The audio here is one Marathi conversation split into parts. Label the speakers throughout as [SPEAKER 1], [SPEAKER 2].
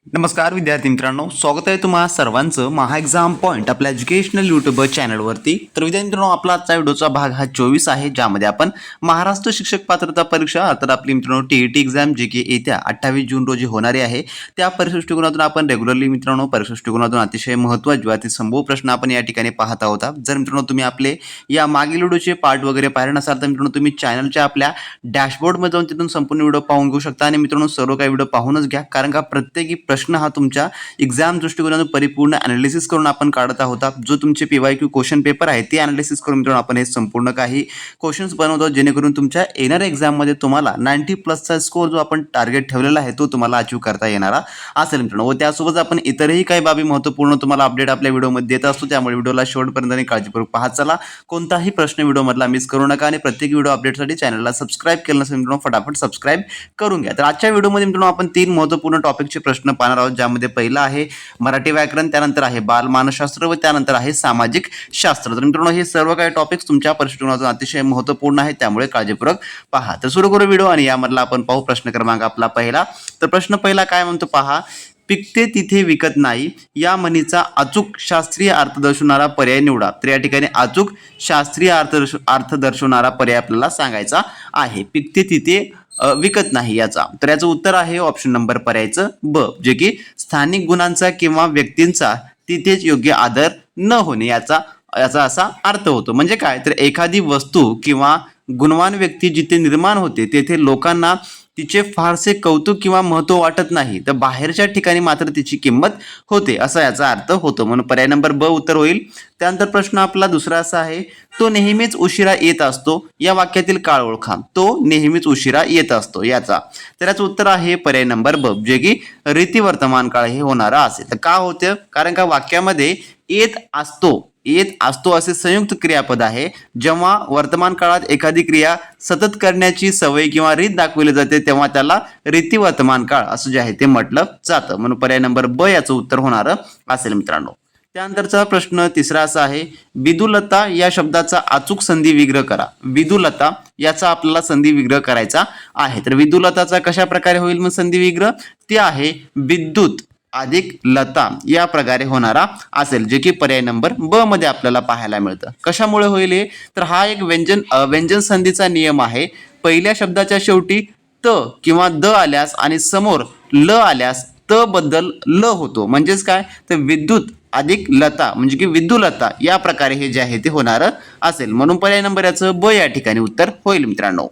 [SPEAKER 1] नमस्कार विद्यार्थी मित्रांनो, स्वागत आहे तुम्हा सर्वांचं महा एक्झाम पॉईंट आपल्या एज्युकेशनल यूट्यूब चॅनलवरती। तर विद्यार्थी मित्रांनो, आपला आजचा व्हिडिओचा भाग हा 24 आहे, ज्यामध्ये आपण महाराष्ट्र शिक्षक पात्रता परीक्षा अर्थात आपली मित्रांनो टीईटी एक्झाम जी की येत्या 28 जून रोजी होणारी आहे, त्या परीक्षा दृष्टिकोनातून आपण रेग्युलरली मित्रांनो परीक्षा दृष्टिकोनातून अतिशय महत्त्वाचे अति संभव प्रश्न आपण या ठिकाणी पाहत आहोत। जर मित्रांनो तुम्ही आपले या मागील व्हिडिओचे पार्ट वगैरे पाहिले नसाल तर मित्रांनो तुम्ही चॅनलच्या आपल्या डॅशबोर्डमध्ये जाऊन तिथून संपूर्ण व्हिडिओ पाहून घेऊ शकता। आणि मित्रांनो सर्व काही व्हिडिओ पाहूनच घ्या, कारण का प्रत्येक प्रश्न हा तुमच्या एक्झाम दृष्टिकोनातून परिपूर्ण एनालिसिस करून आपण काढत आहोत। जो तुमचे पीवायक्यू क्वेश्चन पेपर आहे ते एनालिसिस करून मित्रांनो आपण हे संपूर्ण काही क्वेश्चन्स बनवतो, जेणेकरून तुमच्या येणाऱ्या एक्झाम मध्ये तुम्हाला 90+ स्कोर जो आपण टार्गेट ठेवलेला आहे तो तुम्हाला अचीव करता येणारा असेल मित्रांनो। व त्यासोबत आपण इतरही काही बाबी महत्त्वपूर्ण तुम्हाला अपडेट आपल्या व्हिडिओमध्ये देत असतो, त्यामुळे व्हिडिओला शेवटपर्यंत आणि काळजीपूर्वक पाहत चला। कोणताही प्रश्न व्हिडिओमधला मिस करू नका आणि प्रत्येक व्हिडिओ अपडेटसाठी चॅनलला सबस्क्राइब केलं नसेल मित्रांनो फटाफट सबस्क्राइब करून घ्या। तर आजच्या व्हिडिओमध्ये मित्रांनो आपण 3 महत्त्वपूर्ण टॉपिकचे प्रश्न पाहणार आहोत, ज्यामध्ये पहिला आहे मराठी व्याकरण, त्यानंतर आहे बालमानसशास्त्र व त्यानंतर आहे सामाजिक शास्त्र। तर मित्रांनो हे सर्व काही टॉपिक्स तुमच्या परीक्षेतून अतिशय महत्त्वपूर्ण आहेत, त्यामुळे काळजीपूर्वक पहा। तर सुरू करू व्हिडिओ आणि यामधला आपण पाहू प्रश्न क्रमांक आपला पहिला। तर प्रश्न पहिला काय म्हणतो पहा, पिकते तिथे विकत नाही या म्हणीचा अचूक शास्त्रीय अर्थ दर्शवणारा पर्याय निवडा। तर या ठिकाणी अचूक शास्त्रीय अर्थ दर्शवणारा पर्याय आपल्याला सांगायचा आहे। पिकते तिथे विकत नाही याचा, तर याचं उत्तर आहे ऑप्शन नंबर पर्यायचं ब, जे की स्थानिक गुणांचा किंवा व्यक्तींचा तिथेच योग्य आदर न होणे याचा असा अर्थ होतो। म्हणजे काय, तर एखादी वस्तू किंवा गुणवान व्यक्ती जिथे निर्माण होते तेथे लोकांना तिचे फारसे कौतुक किंवा महत्त्व वाटत नाही, तर बाहेरच्या ठिकाणी मात्र तिची किंमत होते असा याचा अर्थ होतो, म्हणून पर्याय नंबर ब उत्तर होईल। त्यानंतर प्रश्न आपला दुसरा असा आहे, तो नेहमीच उशिरा येत असतो या वाक्यातील काळ ओळखा। तो नेहमीच उशिरा येत असतो याचा, तर याचं उत्तर आहे पर्याय नंबर ब, जे की रीती वर्तमान काळ हे होणारा असेल। तर का होते, कारण का वाक्यामध्ये येत असतो असे संयुक्त क्रियापद आहे। जेव्हा वर्तमान काळात एखादी क्रिया सतत करण्याची सवय किंवा रीत दाखवली जाते तेव्हा त्याला रीती वर्तमान काळ असं जे आहे ते म्हटलं जातं, म्हणून पर्याय नंबर ब याचं उत्तर होणार असेल मित्रांनो। त्यानंतरचा प्रश्न तिसरा असा आहे, विदुलता या शब्दाचा अचूक संधी विग्रह करा। विदुलता याचा आपल्याला संधी विग्रह करायचा आहे, तर विदुलताचा कशा प्रकारे होईल मग संधी विग्रह, ते आहे विद्युत अधिक लता या प्रकारे होणारा असेल, जे की पर्याय नंबर ब मध्ये आपल्याला पाहायला मिळतं। कशामुळे होईल हे, तर हा एक व्यंजन संधीचा नियम आहे। पहिल्या शब्दाच्या शेवटी त किंवा द आल्यास आणि समोर ल आल्यास त बद्दल ल होतो, म्हणजेच काय, तर विद्युत अधिक लता म्हणजे की विद्युलता या प्रकारे हे जे आहे ते होणार असेल, म्हणून पर्याय नंबर याचं ब या ठिकाणी उत्तर होईल मित्रांनो।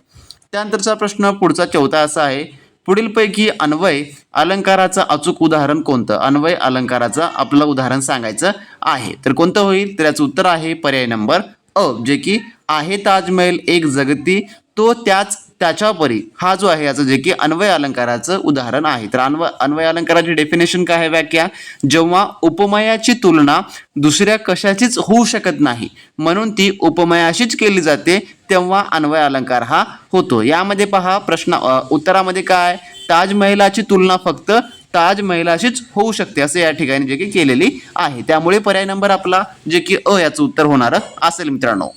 [SPEAKER 1] त्यानंतरचा प्रश्न पुढचा चौथा असा आहे, पुढीलपैकी अन्वय अलंकाराचं अचूक उदाहरण कोणतं। अन्वय अलंकाराचं आपलं उदाहरण सांगायचं आहे, तर कोणतं होईल, तर याचं उत्तर आहे पर्याय नंबर अ, जे की आहे ताजमहल एक जगती तो त्याच्या परी, हा जो आहे याचं जे की अन्वय अलंकाराचं उदाहरण आहे। तर अन्वय अलंकाराची डेफिनेशन काय आहे, व्याख्या, जेव्हा उपमयाची तुलना दुसऱ्या कशाचीच होऊ शकत नाही म्हणून ती उपमयाशीच केली जाते तेव्हा अन्वय अलंकार हा होतो। यामध्ये पहा प्रश्न उत्तरामध्ये काय, ताजमहलाची तुलना फक्त ताजमहलाशीच होऊ शकते असं या ठिकाणी जे की केलेली आहे, त्यामुळे पर्याय नंबर आपला जे की अ याचं उत्तर होणार असेल मित्रांनो।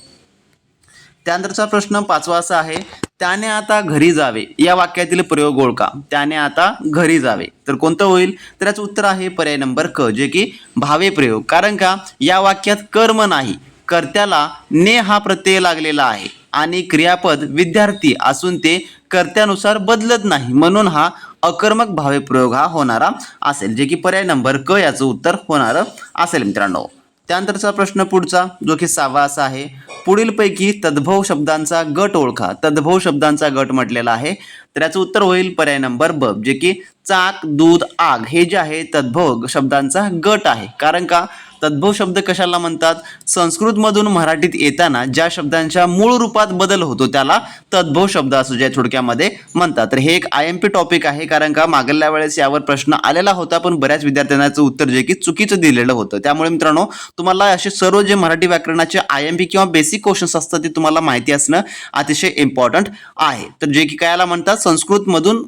[SPEAKER 1] त्यानंतरचा प्रश्न पाचवा असा आहे, त्याने आता घरी जावे या वाक्यातील प्रयोग ओळखा। त्याने आता घरी जावे, तर कोणतं होईल, तर याचं उत्तर आहे पर्याय नंबर क, जे की भावे प्रयोग। कारण का या वाक्यात कर्म नाही, कर्त्याला ने हा प्रत्यय लागलेला आहे आणि क्रियापद विद्यार्थी असून ते कर्त्यानुसार बदलत नाही, म्हणून हा अकर्मक भावे प्रयोग हा होणारा असेल, जे की पर्याय नंबर क याचं उत्तर होणार असेल मित्रांनो। त्यानंतरचा प्रश्न पुढचा जो की 6वा असा आहे, पुढीलपैकी तद्भव शब्दांचा गट ओळखा। तद्भव शब्दांचा गट म्हटलेला आहे, तर याचं उत्तर होईल पर्याय नंबर ब, जे की चाक दूध आग हे जे आहे तद्भव शब्दांचा गट आहे। कारण का तद्भव शब्द कशाला म्हणतात, संस्कृत मधून मराठीत येताना ज्या शब्दांच्या मूळ रूपात बदल होतो त्याला तद्भव शब्द असं जे थोडक्यामध्ये म्हणतात। तर हे एक IMP टॉपिक आहे, कारण का मागल्या वेळेस यावर प्रश्न आलेला होता पण बऱ्याच विद्यार्थ्यांना उत्तर जे की चुकीचं दिलेलं होतं। त्यामुळे मित्रांनो तुम्हाला असे सर्व जे मराठी व्याकरणाचे IMP किंवा बेसिक क्वेश्चन्स असतात ते तुम्हाला माहिती असणं अतिशय इम्पॉर्टंट आहे। तर जे की कायला म्हणतात, संस्कृत मधून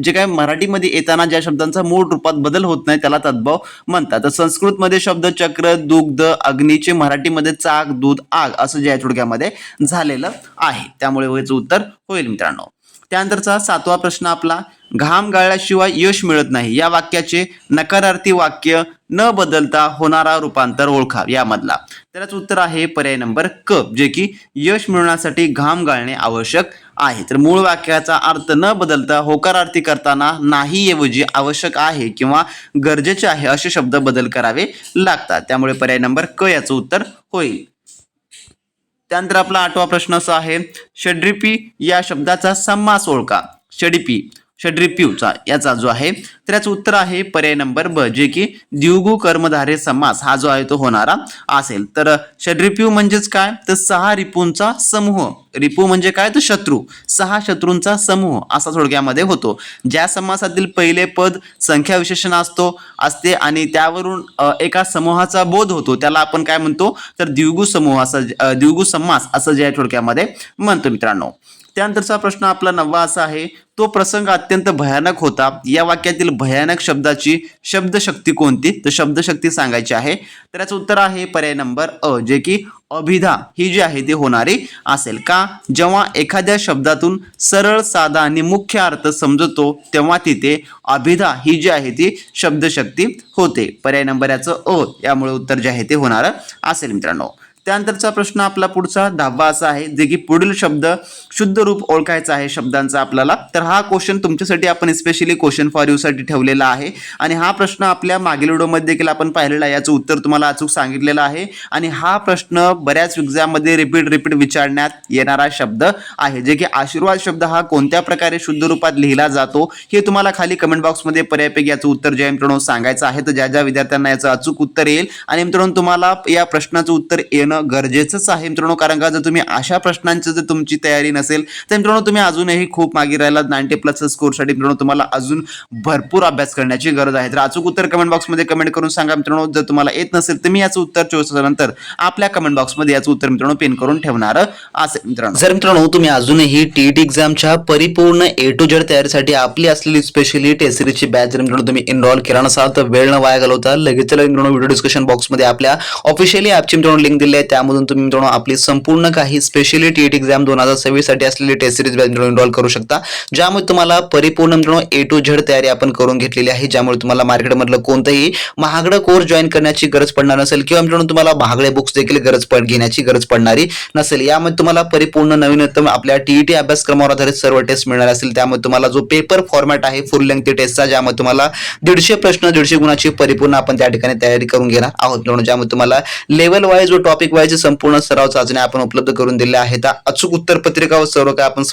[SPEAKER 1] जे काय मराठीमध्ये येताना ज्या शब्दांचा मूळ रूपात बदल होत नाही त्याला तद्भव म्हणतात। तर संस्कृतमध्ये शब्द चक्र दुग्ध अग्नीचे मराठीमध्ये चाक दूध आग असं जे आहे थोडक्यामध्ये झालेलं आहे, त्यामुळे याचं उत्तर होईल मित्रांनो। त्यानंतरचा 7वा प्रश्न आपला, घाम गाळल्याशिवाय यश मिळत नाही या वाक्याचे नकारार्थी वाक्य न बदलता होणारा रूपांतर ओळखा यामधला. त्याच उत्तर आहे पर्याय नंबर क, जे की यश मिळवण्यासाठी घाम गाळणे आवश्यक आहे. तर मूळ वाक्याचा अर्थ न बदलता होकारार्थी करताना नाही ऐवजी आवश्यक आहे किंवा गरजेचे आहे असे शब्द बदल करावे लागतात. त्यामुळे पर्याय नंबर क याचं उत्तर होईल. त्यानंतर आपला 8वा प्रश्न असा आहे, षड्रिपी या शब्दाचा समास ओळखा. षड्रिप्यूचा याचा जो आहे तर याचं उत्तर आहे पर्याय नंबर ब, जे की द्विगु कर्मधारे समास हा जो आहे तो होणारा असेल. तर षड्रिप्यू म्हणजेच काय, तर 6 रिपूंचा समूह. रिपू म्हणजे काय, तर शत्रू. 6 शत्रूंचा समूह असा थोडक्यामध्ये होतो. ज्या समासातील पहिले पद संख्या विशेषण असते आणि त्यावरून एका समूहाचा बोध होतो त्याला आपण काय म्हणतो, तर द्विगु समूह असं द्विगु समास असं जे आहे थोडक्यामध्ये म्हणतो मित्रांनो. त्यानंतरचा प्रश्न आपला 9वा असा आहे, तो प्रसंग अत्यंत भयानक होता या वाक्यातील भयानक शब्दाची शब्दशक्ती कोणती, तर शब्दशक्ती सांगायची आहे. तर याचं उत्तर आहे पर्याय नंबर अ, जे की अभिधा ही जी आहे ती होणारी असेल. का, जेव्हा एखाद्या शब्दातून सरळ साधा आणि मुख्य अर्थ समजतो तेव्हा तिथे अभिधा ही जी आहे ती शब्दशक्ती होते. पर्याय नंबर याचं अ, यामुळे उत्तर जे आहे ते होणार असेल मित्रांनो. त्यानंतरचा प्रश्न आपला पुढचा 10वा असा आहे, जे की पुढील शब्द शुद्ध रूप ओळखायचा आहे शब्दांचा आपल्याला. तर हा क्वेश्चन तुमच्यासाठी आपण स्पेशली क्वेश्चन फॉर यू साठी ठेवलेला आहे आणि हा प्रश्न आपल्या मागील व्हिडिओमध्ये देखील आपण पाहिलेला आहे. याचं उत्तर तुम्हाला अचूक सांगितलेलं आहे आणि हा प्रश्न बऱ्याच एक्झाममध्ये रिपीट विचारण्यात येणारा शब्द आहे, जे की आशीर्वाद शब्द हा कोणत्या प्रकारे शुद्ध रूपात लिहिला जातो हे तुम्हाला खाली कमेंट बॉक्समध्ये पर्यायपैकी याचं उत्तर जे मित्रांनो सांगायचं आहे. तर ज्या विद्यार्थ्यांना याचं अचूक उत्तर येईल आणि मित्रांनो तुम्हाला या प्रश्नाचं उत्तर येणं गरजेचंच आहे मित्रांनो, कारण का जर तुम्ही अशा प्रश्नांची जर तुमची तयारी नसेल तर मित्रांनो तुम्ही अजूनही खूप मागे राहिलात. 90+ स्कोरसाठी मित्रांनो तुम्हाला अजून भरपूर अभ्यास करण्याची गरज आहे. तर अचूक उत्तर कमेंट बॉक्समध्ये कमेंट करून सांगा मित्रांनो. जर तुम्हाला येत नसेल तर मी याचं उत्तर 24 तासानंतर आपल्या कमेंट बॉक्समध्ये याचं उत्तर मित्रांनो पिन करून ठेवणार असेल मित्रांनो. जर मित्रांनो तुम्ही अजूनही टीईटी एक्झामच्या परिपूर्ण A to Z तयारीसाठी आपली असलेली स्पेशली टेस्ट सिरीजची बॅच जर मित्रांनो तुम्ही एनरोल केला नसाल तर वेळ न वाया घालवता लगेच मित्रांनो व्हिडिओ डिस्क्रिप्शन बॉक्समध्ये आपल्या ऑफिशियली ॲपची मित्रांनो लिंक दिली आहे. त्यामधून तुम्ही मित्रांनो आपली संपूर्ण काही स्पेशली टीईटी एक्झाम 2026 साठी असलेली टेस्ट सिरीज बॅच एनरोल करू शकता, ज्यामुळे तुम्हाला परिपूर्ण मित्रांनो A to Z तयारी आपण करून घेतलेली आहे. ज्यामुळे तुम्हाला मार्केटमधलं कोणतंही महागडं कोर्स जॉईन करण्याची गरज पडणार नसेल किंवा मित्रांनो तुम्हाला महागडे बुक्स देखील घेण्याची गरज पडणारी नसेल. यामध्ये तुम्हाला परिपूर्ण नवीनतम आपल्या टीईटी अभ्यासक्रमावर आधारित सर्व टेस्ट मिळणार असेल. त्यामुळे तुम्हाला जो पेपर फॉर्मॅट आहे फुल लेंथ टेस्टचा, ज्यामध्ये तुम्हाला 150 प्रश्न 150 गुणाची परिपूर्ण आपण त्या ठिकाणी तयारी करून घेणार आहोत मित्रांनो. ज्यामध्ये तुम्हाला लेवल वाईज व टॉपिक वाईज संपूर्ण सराव चाचण्या आपण उपलब्ध करून दिल्या आहेत. अचूक उत्तर पत्रिका व सर्व काय आपण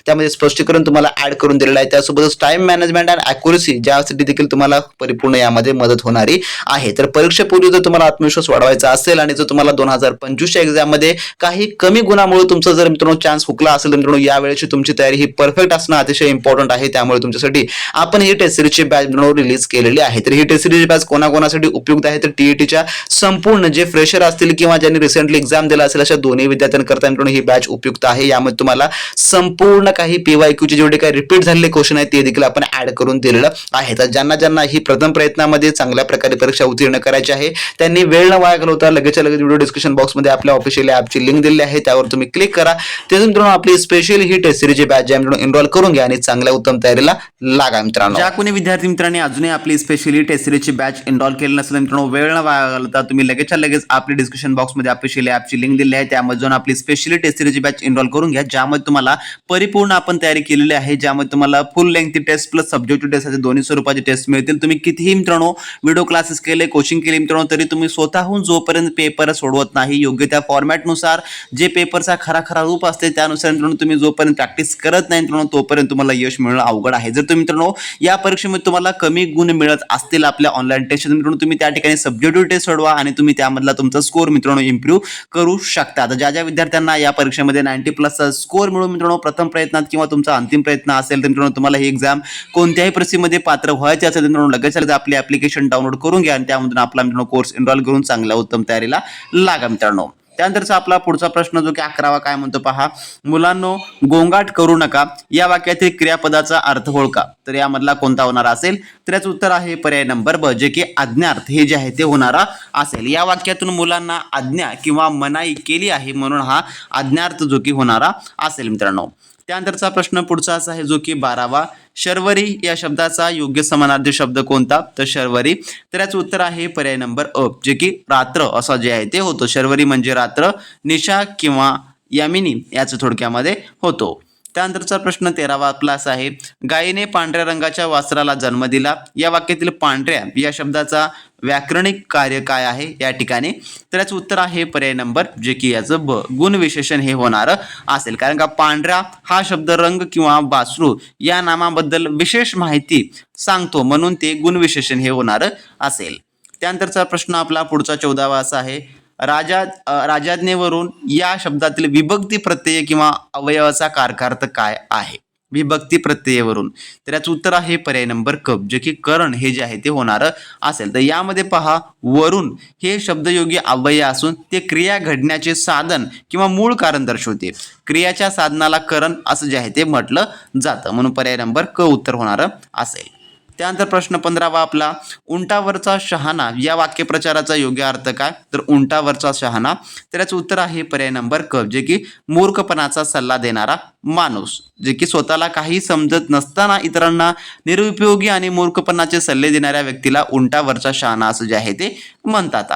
[SPEAKER 1] त्यामध्ये स्पष्टीकरण तुम्हाला ऍड करून दिलेलं आहे. त्यासोबतच टाइम मॅनेजमेंट आणि अॅक्युरेसी ज्यासाठी देखील तुम्हाला परिपूर्ण यामध्ये मदत होणारी आहे. तर परीक्षेपूर्वी जर तुम्हाला आत्मविश्वास वाढवायचा असेल आणि जर तुम्हाला 2025 च्या एक्झाम मध्ये काही कमी गुणामुळे तुमचा जर मित्रांनो चान्स हुकला असेल तर मित्रांनो यावेळेची तुमची तयारी ही परफेक्ट असणं अतिशय इम्पॉर्टंट आहे. त्यामुळे तुमच्यासाठी आपण ही टेस्ट सिरीजची बॅच रिलीज केलेली आहे. तर ही टेस्ट सिरीज बॅच कोणाकोणासाठी उपयुक्त आहे, तर टीईटीच्या संपूर्ण जे फ्रेशर असतील किंवा ज्यांनी रिसेंटली एक्झाम दिला असेल अशा दोन्ही विद्यार्थ्यांकरता मित्रांनो ही बॅच उपयुक्त आहे. यामध्ये तुम्हाला संपूर्ण काही PYQ चे जेवढे काही रिपीट झालेले क्वेश्चन आहेत ते देखील आपण ऍड करून दिलेलं आहे. तर ज्यांना ही प्रथम प्रयत्नामध्ये चांगल्या प्रकारे परीक्षा उत्तीर्ण करायची आहे त्यांनी वेळ न वाया घालवता लगेच व्हिडिओ डिस्क्रिप्शन बॉक्समध्ये आपल्या ऑफिशियल ॲपची लिंक दिलेली आहे, त्यावर तुम्ही क्लिक करा. त्यातून मित्रांनो आपली स्पेशल ही टेस्ट सिरीजची बॅच ज्या मित्रांनो एनरोल करून घ्या आणि चांगल्या उत्तम तयारीला लागा मित्रांनो. ज्या कोणी विद्यार्थी मित्रांनी अजूनही आपली स्पेशली टेस्ट सिरीजची बॅच एनरोल केली नसेल मित्रांनो वेळ न वाया घालवता तुम्ही लगेच आपली डिस्क्रिप्शन बॉक्समध्ये ऑफिशियल ॲपची लिंक दिली आहे, त्यामध्ये जाऊन आपली स्पेशली टेस्ट सिरीजची बॅच एनरोल करून घ्या. ज्यामध्ये तुम्हाला परिपूर्ण आपण तयारी केलेली आहे, ज्यामध्ये तुम्हाला full length test plus subjective test असे दोन्ही स्वरूपाचे टेस्ट मिळतील. तुम्ही कितीही मित्रांनो व्हिडिओ क्लासेस केले, कोचिंग केली मित्रांनो, तरी तुम्ही स्वतःहून जोपर्यंत पेपर सोडवत नाही योग्य त्या फॉर्मॅटनुसार जे पेपरचा खरा रूप असते त्यानुसार मित्रांनो तुम्ही जोपर्यंत प्रॅक्टिस करत नाही मित्रांनो तोपर्यंत तुम्हाला यश मिळणं अवघड आहे. जर तुम्ही मित्रांनो या परीक्षेमध्ये तुम्हाला कमी गुण मिळत असतील आपल्या ऑनलाईन टेस्ट मित्रांनो तुम्ही त्या ठिकाणी सब्जेक्टिव्ह टेस्ट सोडवा आणि तुम्ही त्यामधला तुमचा स्कोर मित्रांनो इम्प्रूव्ह करू शकता. आता ज्या विद्यार्थ्यांना या परीक्षेमध्ये 90+ स्कोर मिळून मित्रांनो प्रथम प्रयत्नात किंवा तुमचा अंतिम प्रयत्न असेल तर मित्रांनो तुम्हाला ही एक्झाम कोणत्याही परिस्थितीमध्ये पात्र व्हायचे असेल तर मित्रांनो लगेच आपली ऍप्लिकेशन डाउनलोड करून घ्या आणि त्यामधून आपला मित्रांनो कोर्स एनरोल करून चांगल्या उत्तम तयारीला लागा मित्रांनो. त्यानंतरचा आपला पुढचा प्रश्न जो की 11वा काय म्हणतो पहा, मुलांनो गोंगाट करू नका या वाक्यातील क्रियापदाचा अर्थ ओळखा. तर यामधला कोणता होणार असेल, तर याचं उत्तर आहे पर्याय नंबर ब, जे की आज्ञार्थ हे जे आहे ते होणारा असेल. या वाक्यातून मुलांना आज्ञा किंवा मनाई केली आहे म्हणून हा आज्ञार्थ जो की होणारा असेल मित्रांनो. त्यानंतरचा प्रश्न पुढचा असा आहे जो की 12वा, शर्वरी या शब्दाचा योग्य समानार्थी शब्द कोणता? तर शर्वरी. तर याचं उत्तर आहे पर्याय नंबर अ, जे की रात्र असं जे आहे ते होतं. शर्वरी म्हणजे रात्र, निशा किंवा यामिनी याचं थोडक्यामध्ये होतो. त्यानंतरचा प्रश्न 13वा आपला असा आहे, गायीने पांढऱ्या रंगाच्या वासराला जन्म दिला. या वाक्यातील पांढऱ्या या शब्दाचा व्याकरणिक कार्य काय आहे या ठिकाणी? तर याचं उत्तर आहे पर्याय नंबर जे की याचं ब, गुण विशेषण हे होणार असेल. कारण का पांढरा हा शब्द रंग किंवा वासरू या नामाबद्दल विशेष माहिती सांगतो, म्हणून ते गुण विशेषण हे होणार असेल. त्यानंतरचा प्रश्न आपला पुढचा 14वा असा आहे, राजाज्ञेवरून या शब्दातील विभक्ती प्रत्यय किंवा अवयवाचा कारकार्थ काय आहे? विभक्ती प्रत्ययावरून. तर याचं उत्तर आहे पर्याय नंबर क, जे की करण हे जे आहे ते होणार असेल. तर यामध्ये पहा, वरून हे शब्दयोगी अव्यय असून ते क्रिया घडण्याचे साधन किंवा मूळ कारण दर्शवते. क्रियाच्या साधनाला करण असं जे आहे ते म्हटलं जातं, म्हणून पर्याय नंबर क उत्तर होणार असेल. त्यानंतर प्रश्न 15वा आपला, उंटावरचा शहाणा या वाक्यप्रचाराचा योग्य अर्थ काय? तर उंटावरचा शहाणा. तर याचं उत्तर आहे पर्याय नंबर क, जे की मूर्खपणाचा सल्ला देणारा माणूस, जे की स्वतःला काही समजत नसताना इतरांना निरुपयोगी आणि मूर्खपणाचे सल्ले देणाऱ्या व्यक्तीला उंटावरचा शहाणा असं जे आहे ते म्हणतात.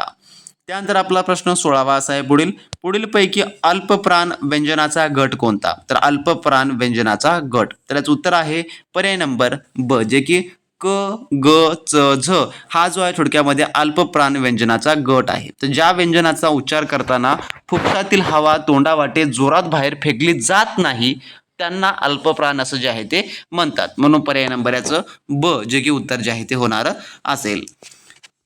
[SPEAKER 1] त्यानंतर आपला प्रश्न 16वा असा आहे, पुढीलपैकी अल्पप्राण व्यंजनाचा गट कोणता? तर अल्पप्राण व्यंजनाचा गट. तर याचं उत्तर आहे पर्याय नंबर ब, जे की क, ग, च, झ हा जो आहे थोडक्यामध्ये अल्पप्राण व्यंजनाचा गट आहे. तर ज्या व्यंजनाचा उच्चार करताना फुफ्फुसातील हवा तोंडावाटे जोरात बाहेर फेकली जात नाही त्यांना अल्पप्राण असं जे आहे ते म्हणतात, म्हणून पर्याय नंबर याचं ब, जे की उत्तर जे आहे ते होणार असेल.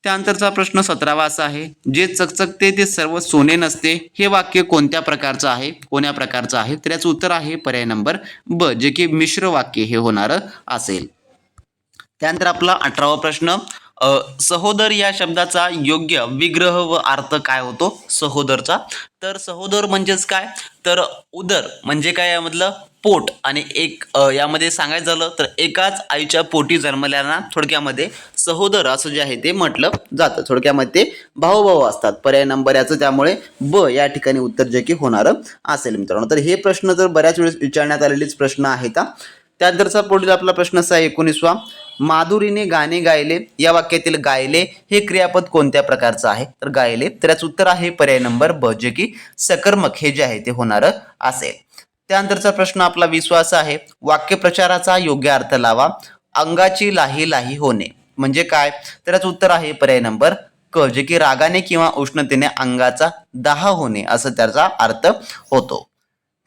[SPEAKER 1] त्यानंतरचा प्रश्न 17वा असा आहे, जे चकचकते ते सर्व सोने नसते हे वाक्य कोणत्या प्रकारचं आहे? कोण्या प्रकारचं आहे? तर याचं उत्तर आहे पर्याय नंबर ब, जे की मिश्र वाक्य हे होणार असेल. त्यानंतर आपला 18वा प्रश्न, सहोदर या शब्दाचा योग्य विग्रह व अर्थ काय होतो? सहोदरचा. तर सहोदर म्हणजेच काय? तर उदर म्हणजे काय यामधलं पोट, आणि एक यामध्ये सांगायचं झालं तर एकाच आईच्या पोटी जन्मल्याना थोडक्यामध्ये सहोदर असं जे आहे ते म्हटलं जातं. थोडक्यामध्ये ते भाऊ असतात. पर्याय नंबर याचं त्यामुळे ब या ठिकाणी उत्तर जे की होणार असेल मित्रांनो. तर हे प्रश्न जर बऱ्याच वेळेस विचारण्यात आलेलेच प्रश्न आहेत. त्यानंतरचा पुढील आपला प्रश्न असा आहे 19वा, माधुरीने गाणे गायले या वाक्यातील गायले हे क्रियापद कोणत्या प्रकारचं आहे? तर गायले. तर याचं उत्तर आहे पर्याय नंबर ब, जे की सकर्मक हे जे आहे ते होणार असेल. त्यानंतरचा प्रश्न आपला 20वा असा आहे, वाक्यप्रचाराचा योग्य अर्थ लावा. अंगाची लाही लाही होणे म्हणजे काय? तर याचं उत्तर आहे पर्याय नंबर क, जे की रागाने किंवा उष्णतेने अंगाचा दाह होणे असं त्याचा अर्थ होतो.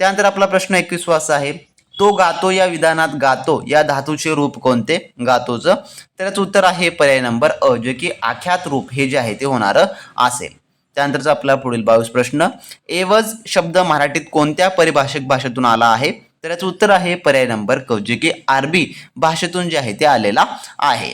[SPEAKER 1] त्यानंतर आपला प्रश्न 21वा असा आहे, तो गातो या विधानात गातो या धातूचे रूप कोणते? गातोचं. तर याचं उत्तर आहे पर्याय नंबर अ, जे की आख्यात रूप हे जे आहे ते होणार असेल. त्यानंतरचा आपला पुढील 22 प्रश्न, एवज शब्द मराठीत कोणत्या परिभाषिक भाषेतून आला आहे? तर याचं उत्तर आहे पर्याय नंबर क, जे की अरबी भाषेतून जे आहे ते आलेला आहे.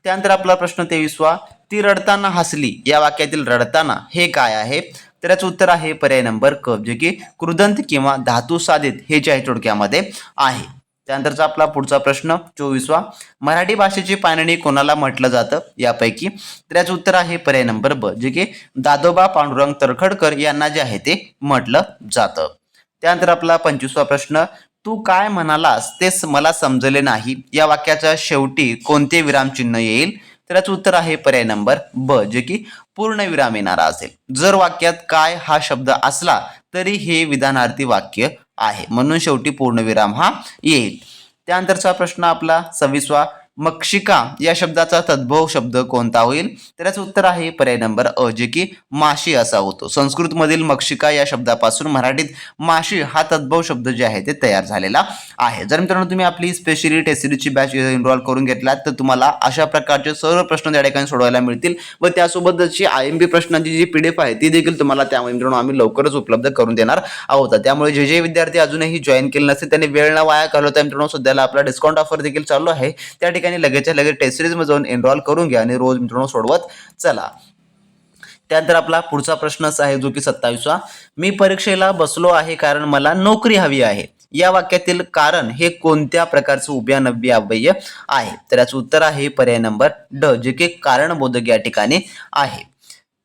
[SPEAKER 1] त्यानंतर आपला प्रश्न 23वा, ती रडताना हसली या वाक्यातील रडताना हे काय आहे? तर याचं उत्तर आहे पर्याय नंबर क, जे की कृदंत किंवा धातू साधित हे जे आहे थोडक्यामध्ये आहे. त्यानंतरचा आपला पुढचा प्रश्न 24वा, मराठी भाषेची पाणीणी कोणाला म्हटलं जातं यापैकी? तर याचं उत्तर आहे पर्याय नंबर ब, जे की दादोबा पांडुरंग तर्खडकर यांना जे आहे ते म्हटलं जातं. त्यानंतर आपला 25वा प्रश्न, तू काय म्हणालास ते मला समजले नाही या वाक्याच्या शेवटी कोणते विरामचिन्ह येईल? तर याचं उत्तर आहे पर्याय नंबर ब, जे की पूर्णविराम येणारा असेल. जर वाक्यात काय हा शब्द असला तरी हे विधानार्थी वाक्य आहे, म्हणून शेवटी पूर्णविराम हा येईल. त्यानंतरचा प्रश्न आपला 26वा, मक्षिका या शब्दाचा तद्भव शब्द कोणता होईल? तर याचं उत्तर आहे पर्याय नंबर अ, जे की माशी असा होतो. संस्कृत मधील मक्षिका या शब्दापासून मराठीत माशी हा तद्भव शब्द जे आहे ते तयार झालेला आहे. जर मित्रांनो तुम्ही आपली स्पेशली टेस्ट सिरीजची बॅच एनरोल करून घेतलात तर तुम्हाला अशा प्रकारचे सर्व प्रश्न त्या ठिकाणी सोडवायला मिळतील व त्यासोबतची IMP प्रश्नांची जी PDF आहे ती देखील तुम्हाला त्यामध्ये मित्रांनो आम्ही लवकरच उपलब्ध करून देणार आहोत. त्यामुळे जे विद्यार्थी अजूनही जॉईन केले नसतील त्यांनी वेळ न वाया घालवता मित्रांनो सध्याला आपला डिस्काउंट ऑफर देखील चालू आहे. त्या ठिकाणी लगेचच्या लगेच टेस्ट सिरीज मध्ये जाऊन एनरोल करून घ्या आणि रोज मित्रांनो सोडवत चला. त्यानंतर आपला पुढचा प्रश्न असा आहे जो की 27वा, मी परीक्षेला बसलो आहे कारण मला नोकरी हवी आहे या वाक्यातील कारण हे कोणत्या प्रकारचं उभयनव्य अव्यय आहे? तर याचं उत्तर आहे पर्याय नंबर ड, जे की कारणबोधक या ठिकाणी आहे.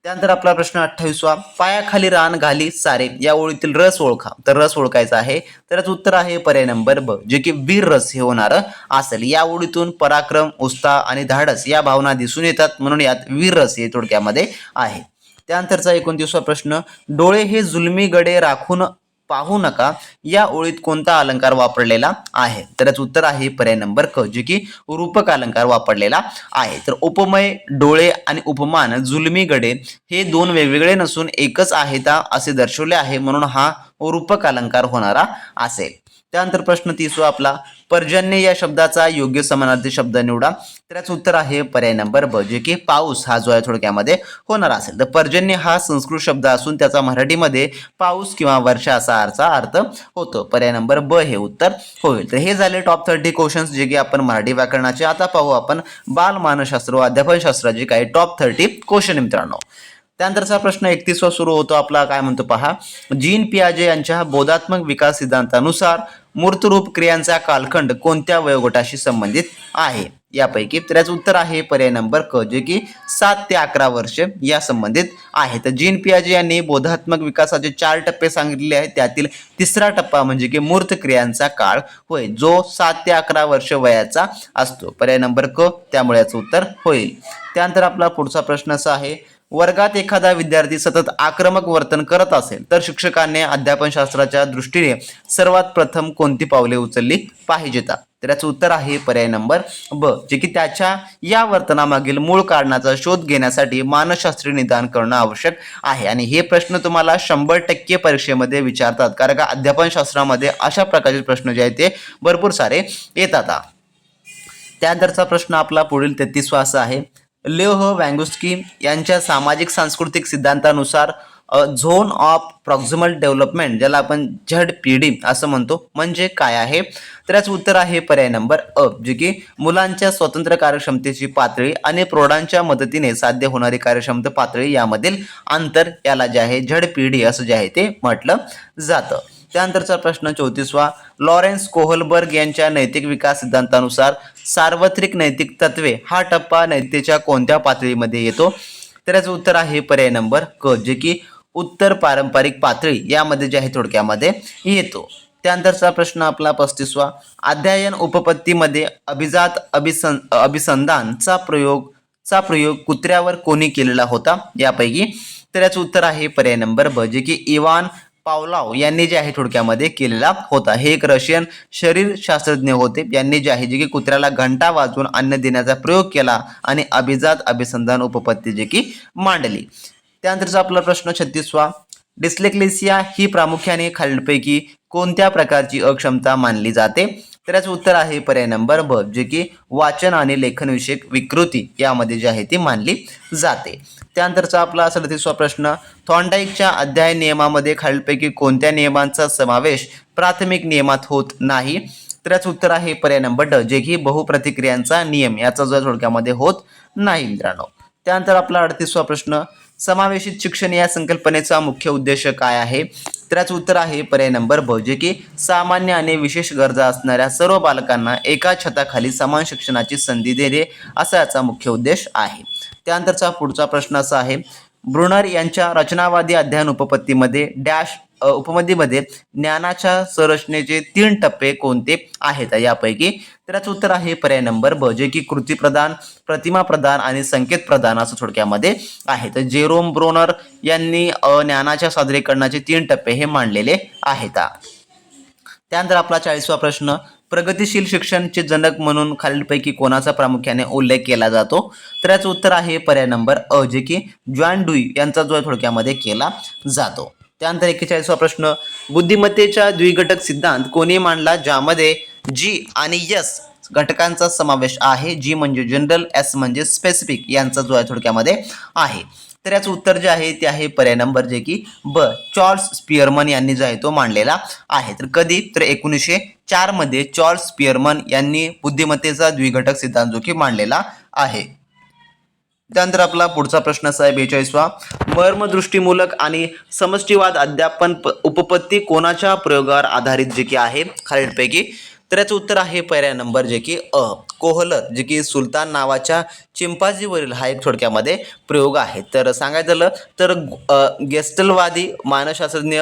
[SPEAKER 1] त्यानंतर आपला प्रश्न 28वा, पायाखाली रान घाली सारे या ओळीतील रस ओळखा. तर रस ओळखायचा आहे, तर याचं उत्तर आहे पर्याय नंबर ब, जे की वीर रस हे होणार असेल. या ओळीतून पराक्रम, उत्साह आणि धाडस या भावना दिसून येतात, म्हणून यात वीर रस हे थोडक्यामध्ये आहे. त्यानंतरचा 29वा प्रश्न, डोळे हे जुलमी गडे राखून पाहू नका या ओळीत कोणता अलंकार वापरलेला आहे. तर याचं उत्तर आहे पर्याय नंबर क, जे की रूपक अलंकार वापरलेला आहे. तर उपमय, डोळे आणि उपमान, जुलमी गडे हे दोन वेगवेगळे नसून एकच आहेत असे दर्शवले आहे, म्हणून हा रूपक अलंकार होणारा असेल. त्यानंतर प्रश्न 30वा आपला, पर्जन्य या शब्दाचा योग्य समानार्थी शब्द निवडा. तर याचं उत्तर आहे पर्याय नंबर ब, जे की पाऊस हा जो आहे थोडक्यामध्ये होणार असेल. तर पर्जन्य हा संस्कृत शब्द असून त्याचा मराठीमध्ये पाऊस किंवा वर्षा असा अर्थ होतो. पर्याय नंबर ब हे उत्तर होईल. तर हे झाले टॉप 30 क्वेश्चन्स जे की आपण मराठी व्याकरणाचे. आता पाहू आपण बाल मानसशास्त्र व अध्यापनशास्त्राचे काही टॉप 30 क्वेश्चन मित्रांनो. त्यानंतरचा प्रश्न 31वा सुरू होतो आपला. काय म्हणतो पहा, जीन पियाजे यांच्या बोधात्मक विकास सिद्धांतानुसार मूर्तरूप क्रियांचा कालखंड कोणत्या वयोगटाशी संबंधित आहे यापैकी. तर याचं उत्तर आहे पर्याय नंबर क, जे की 7 ते 11 वर्ष या संबंधित आहे. तर जीन पियाजे यांनी बोधात्मक विकासाचे 4 टप्पे सांगितलेले आहेत. त्यातील तिसरा टप्पा म्हणजे की मूर्त क्रियांचा काळ होय, जो 7 ते 11 वर्ष वयाचा असतो. पर्याय नंबर क, त्यामुळे याचं उत्तर होईल. त्यानंतर आपला पुढचा प्रश्न असा आहे, वर्गात एखादा विद्यार्थी सतत आक्रमक वर्तन करत असेल तर शिक्षकांनी अध्यापनशास्त्राच्या दृष्टीने सर्वात प्रथम कोणती पावले उचलली पाहिजेत. तर याचं उत्तर आहे पर्याय नंबर ब, जे की त्याच्या या वर्तनामागील मूळ कारणाचा शोध घेण्यासाठी मानसशास्त्रीय निदान करणं आवश्यक आहे. आणि हे प्रश्न तुम्हाला 100% परीक्षेमध्ये विचारतात, कारण का अध्यापनशास्त्रामध्ये अशा प्रकारचे प्रश्न जे आहेत ते भरपूर सारे येतात. त्यानंतरचा प्रश्न आपला पुढील 33वा असा आहे, लेओह वँगोस्की यांच्या सामाजिक सांस्कृतिक सिद्धांतानुसार झोन ऑफ प्रॉक्झिमल डेव्हलपमेंट, ज्याला आपण ZPD असं म्हणतो, म्हणजे काय आहे. तर याचं उत्तर आहे पर्याय नंबर अ, जे की मुलांच्या स्वतंत्र कार्यक्षमतेची पातळी आणि प्रौढांच्या मदतीने साध्य होणारी कार्यक्षमता पातळी यामधील अंतर, याला जे आहे ZPD असं जे आहे ते म्हटलं जातं. त्यानंतरचा प्रश्न 34वा, लॉरेन्स कोहलबर्ग यांच्या नैतिक विकास सिद्धांतानुसार सार्वत्रिक नैतिक तत्वे हा टप्पा नैतिकतेच्या कोणत्या पातळीमध्ये येतो. तर याचं उत्तर आहे पर्याय नंबर क, जे की उत्तर पारंपरिक पातळी यामध्ये जे आहे थोडक्यामध्ये येतो. त्यानंतरचा प्रश्न आपला 35वा, अध्ययन उपपत्तीमध्ये अभिजात अभिसंधानचा प्रयोग कुत्र्यावर कोणी केलेला होता यापैकी. तर याचं उत्तर आहे पर्याय नंबर ब, जे की इवान पावलाव यांनी जे आहे थोडक्यामध्ये केलेला होता. हे एक रशियन शरीरशास्त्रज्ञ होते. यांनी जे आहे जे की कुत्र्याला घंटा वाजवून अन्न देण्याचा प्रयोग केला आणि अभिजात अभिसंधान उपपत्ती जे की मांडली. त्यानंतरचा आपला प्रश्न 36वा, डिस्लेक्सिया ही प्रामुख्याने खालीलपैकी कोणत्या प्रकारची अक्षमता मानली जाते. तर याचं उत्तर आहे पर्याय नंबर ब, जे की वाचन आणि लेखन विषयक विकृती यामध्ये जे आहे ती मानली जाते. त्यानंतरचा आपला 37वा प्रश्न, थॉर्नडाईकच्या अध्याय नियमामध्ये खालीलपैकी कोणत्या नियमांचा समावेश प्राथमिक नियमात होत नाही. तर याचं उत्तर आहे पर्याय नंबर ड, जे की बहुप्रतिक्रियांचा नियम याचा जो थोडक्यामध्ये होत नाही मित्रांनो. त्यानंतर आपला 38वा प्रश्न, समावेशित शिक्षण या संकल्पनेचा मुख्य उद्देश काय आहे. तर याचं उत्तर आहे पर्याय नंबर ब, जे की सामान्य आणि विशेष गरजा असणाऱ्या सर्व बालकांना एका छताखाली समान शिक्षणाची संधी देणे असा याचा मुख्य उद्देश आहे. त्यानंतरचा पुढचा प्रश्न असा आहे, ब्रुनर यांच्या रचनावादी अध्ययन उपपत्तीमध्ये उपपत्तीमध्ये ज्ञानाच्या संरचनेचे 3 टप्पे कोणते आहेत यापैकी. तर याचं उत्तर आहे पर्याय नंबर ब, जे की कृती प्रदान, प्रतिमा प्रदान आणि संकेत प्रदान असं थोडक्यामध्ये आहे. तर जेरोम ब्रोनर यांनी ज्ञानाच्या सादरीकरणाचे 3 टप्पे हे मांडलेले आहेत. त्यानंतर आपला 40वा प्रश्न, प्रगतिशील शिक्षणचे जनक म्हणून खालीलपैकी कोणाचा प्रामुख्याने उल्लेख केला जातो. तर याचं उत्तर आहे पर्याय नंबर अ, जे की जॉन ड्यूई यांचा जो थोडक्यामध्ये केला जातो. त्यानंतर 41वा प्रश्न, बुद्धिमत्तेचा द्विघटक सिद्धांत कोणी मांडला, ज्यामध्ये जी आणि यस घटकांचा समावेश आहे. जी म्हणजे जनरल, एस म्हणजे स्पेसिफिक यांचा जो आहे थोडक्यामध्ये आहे. तर याचं उत्तर जे आहे ते आहे पर्याय नंबर जे की ब, चार्ल्स स्पियरमन यांनी जो आहे तो मांडलेला आहे. तर कधी, तर 1904 मध्ये चार्ल्स स्पियरमन यांनी बुद्धिमत्तेचा द्विघटक सिद्धांत जो की मांडलेला आहे. त्यानंतर आपला पुढचा प्रश्न असा आहे 42वा, मर्मदृष्टीमूलक आणि समष्टीवाद अध्यापन उपपत्ती कोणाच्या प्रयोगावर आधारित जे की आहे खालीलपैकी. तर याचं उत्तर आहे पर्याय नंबर जे की अ, कोहलर जे की सुलतान नावाच्या चिंपांझीवरील हा एक थोडक्यामध्ये प्रयोग आहे. तर सांगायचं झालं तर गेस्टलवादी मानसशास्त्रज्ञ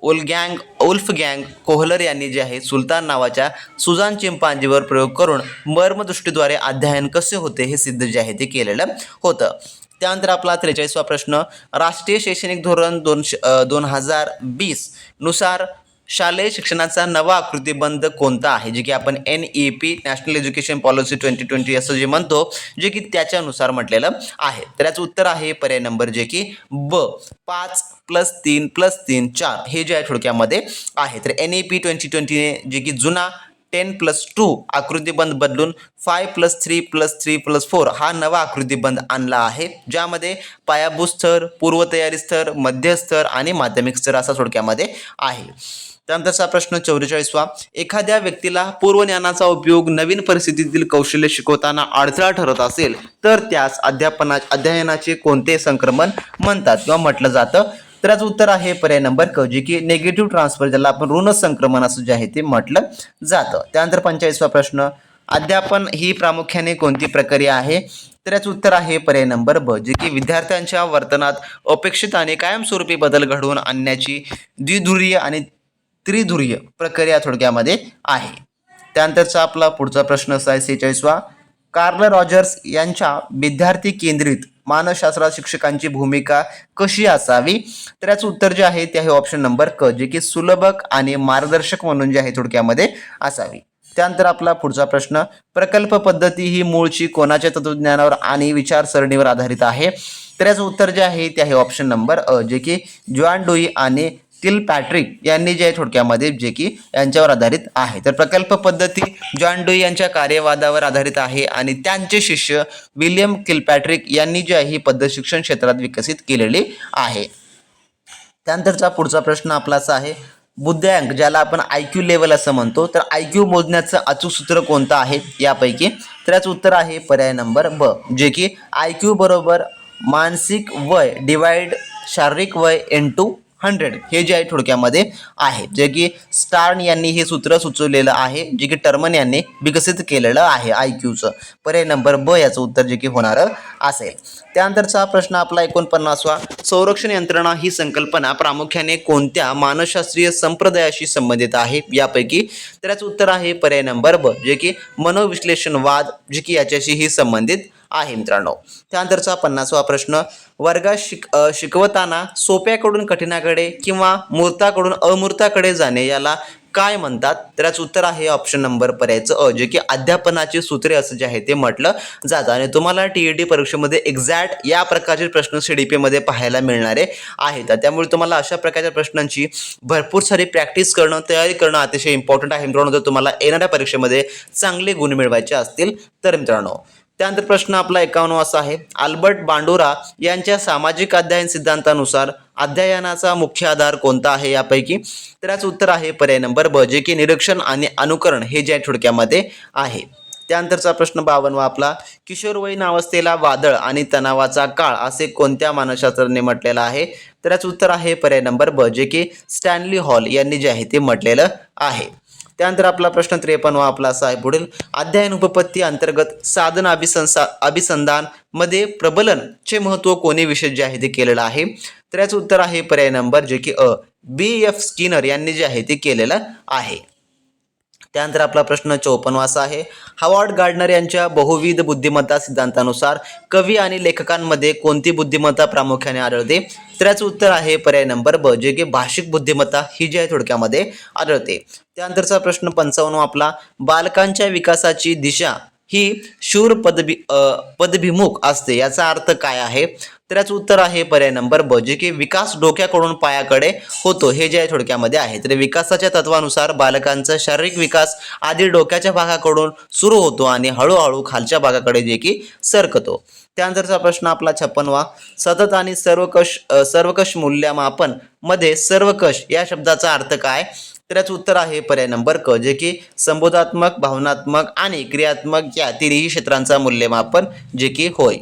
[SPEAKER 1] उल्फगँग कोहलर यांनी जे आहे सुलतान नावाच्या सुजान चिंपांजीवर प्रयोग करून मर्मदृष्टीद्वारे अध्ययन कसे होते हे सिद्ध जे आहे ते केलेलं होतं. त्यानंतर आपला 43वा प्रश्न, राष्ट्रीय शैक्षणिक धोरण 2020 नुसार शालेय शिक्षणाचा नवा आकृतीबंध कोणता आहे, जे की आपण NEP नॅशनल एज्युकेशन पॉलिसी 2020 असं जे म्हणतो, जे की त्याच्यानुसार म्हटलेलं आहे. तर याचं उत्तर आहे पर्याय नंबर जे की ब 5+3+3 4 हे जे आहे थोडक्यामध्ये आहे. तर NEP 2020 ने जे की जुना 10+2 आकृतीबंध बदलून 5+3+3+4 हा नवा आकृतीबंध आणला आहे, ज्यामध्ये पायाभूत स्तर, पूर्वतयारी स्तर, मध्य स्तर आणि माध्यमिक स्तर असा थोडक्यामध्ये आहे. त्यानंतरचा प्रश्न 44वा, एखाद्या व्यक्तीला पूर्वज्ञानाचा उपयोग नवीन परिस्थितीतील कौशल्य शिकवताना अडथळा ठरत असेल तर त्यास अध्ययनाचे कोणते संक्रमण म्हणतात किंवा म्हटलं जातं. तर याचं उत्तर आहे पर्याय नंबर क, जे की नेगेटिव्ह ट्रान्सफर, ज्याला आपण ऋण संक्रमण असं जे आहे ते म्हटलं जातं. त्यानंतर 45वा प्रश्न, अध्यापन ही प्रामुख्याने कोणती प्रक्रिया आहे. तर याचं उत्तर आहे पर्याय नंबर ब, जे की विद्यार्थ्यांच्या वर्तनात अपेक्षित आणि कायमस्वरूपी बदल घडवून आणण्याची द्विध्रुवीय आणि त्रिध्रुवीय प्रक्रिया थोडक्यामध्ये आहे. त्यानंतरचा आपला पुढचा प्रश्न असा आहे 46वा, कार्ल रॉजर्स यांच्या विद्यार्थी केंद्रित मानसशास्त्रात शिक्षकांची भूमिका कशी असावी. तर याचं उत्तर जे आहे ते आहे ऑप्शन नंबर क, जे की सुलभक आणि मार्गदर्शक म्हणून जे आहे थोडक्यामध्ये असावी. त्यानंतर आपला पुढचा प्रश्न, प्रकल्प पद्धती ही मूळची कोणाच्या तत्वज्ञानावर आणि विचारसरणीवर आधारित आहे. तर याचं उत्तर जे आहे ते आहे ऑप्शन नंबर अ, जे की जॉन डुई आणि किलपॅट्रिक यांनी जे आहे थोडक्यामध्ये जे की यांच्यावर आधारित आहे. तर प्रकल्प पद्धती जॉन डुई यांच्या कार्यवादावर आधारित आहे आणि त्यांचे शिष्य विल्यम किलपॅट्रिक यांनी जे आहे ही पद्धत शिक्षण क्षेत्रात विकसित केलेली आहे. त्यानंतरचा पुढचा प्रश्न आपला असा आहे, बुद्ध्यांक ज्याला आपण IQ लेवल असं म्हणतो, तर IQ मोजण्याचं अचूक सूत्र कोणतं आहे यापैकी. तर याचं उत्तर आहे पर्याय नंबर ब, जे की IQ बरोबर मानसिक वय डिवाइड शारीरिक वय इंटू 100 हे जे आहे थोडक्यामध्ये आहे, जे की स्टार्न यांनी हे सूत्र सुचवलेलं आहे, जे की टर्मन यांनी विकसित केलेलं आहे IQचं. पर्याय नंबर ब याचं उत्तर जे की होणार असेल. त्यानंतरचा प्रश्न आपला 49वा, संरक्षण यंत्रणा ही संकल्पना प्रामुख्याने कोणत्या मानसशास्त्रीय संप्रदायाशी संबंधित आहे यापैकी. तर याचं उत्तर आहे पर्याय नंबर ब, जे की मनोविश्लेषणवाद, जे की याच्याशी ही संबंधित आहे मित्रांनो. त्यानंतरचा 50वा प्रश्न, वर्गात शिकवताना सोप्याकडून कठीणाकडे किंवा मूर्ताकडून अमूर्ताकडे जाणे याला काय म्हणतात. तर याचं उत्तर आहे ऑप्शन नंबर पर्यायचं अ, जे की अध्यापनाची सूत्रे असं जे आहे ते म्हटलं जातं. आणि तुम्हाला TET परीक्षेमध्ये एक्झॅक्ट या प्रकारचे प्रश्न CDP मध्ये पाहायला मिळणारे आहेत. त्यामुळे तुम्हाला अशा प्रकारच्या प्रश्नांची भरपूर सारी प्रॅक्टिस करणं, तयारी करणं अतिशय इम्पॉर्टंट आहे मित्रांनो, जर तुम्हाला येणाऱ्या परीक्षेमध्ये चांगले गुण मिळवायचे असतील तर मित्रांनो. त्यानंतर प्रश्न आपला 51 असा आहे, अल्बर्ट बांडुरा यांच्या सामाजिक अध्ययन सिद्धांतानुसार अध्ययनाचा मुख्य आधार कोणता आहे यापैकी. तर याचं उत्तर आहे पर्याय नंबर ब, जे की निरीक्षण आणि अनुकरण हे जे थोडक्यामध्ये आहे. त्यानंतरचा प्रश्न 52 आपला, किशोरवयीन अवस्थेला वादळ आणि तणावाचा काळ असे कोणत्या मानसशास्त्रज्ञाने म्हटलेलं आहे. तर याचं उत्तर आहे पर्याय नंबर ब, जे की स्टॅनली हॉल यांनी जे आहे ते म्हटलेलं आहे. त्यानंतर आपला प्रश्न 53 आपला असा आहे, पुढील अध्ययन उपपत्ती अंतर्गत साधन अभिसंधान मध्ये प्रबलनचे महत्त्व कोणी विशेष जे आहे ते केलेलं आहे. तर याचं उत्तर आहे पर्याय नंबर जे की अ, B.F. स्किनर यांनी जे आहे ते केलेलं आहे. त्यानंतर आपला प्रश्न 54 असा आहे, हॉवर्ड गार्डनर यांच्या बहुविध बुद्धिमत्ता सिद्धांतानुसार कवी आणि लेखकांमध्ये कोणती बुद्धिमत्ता प्रामुख्याने आढळते. तर याचं उत्तर आहे पर्याय नंबर ब, जे की भाषिक बुद्धिमत्ता ही जी आहे थोडक्यामध्ये आढळते. त्यानंतरचा प्रश्न 55 आपला, बालकांच्या विकासाची दिशा ही शूर पदभिमुख असते याचा अर्थ काय आहे. तर याचं उत्तर आहे पर्याय नंबर ब, जे की विकास डोक्याकडून पायाकडे होतो हे जे आहे थोडक्यामध्ये आहे. तर विकासाच्या तत्वानुसार बालकांचा शारीरिक विकास आधी डोक्याच्या भागाकडून सुरू होतो आणि हळूहळू खालच्या भागाकडे जे की सरकतो. त्यानंतरचा प्रश्न आपला 56वा, सतत आणि सर्वकष मूल्यमापन मध्ये सर्वकष या शब्दाचा अर्थ काय. तर याचं उत्तर आहे पर्याय नंबर क, जे की संबोधात्मक, भावनात्मक आणि क्रियात्मक या तिन्ही क्षेत्रांचा मूल्यमापन जे की होय.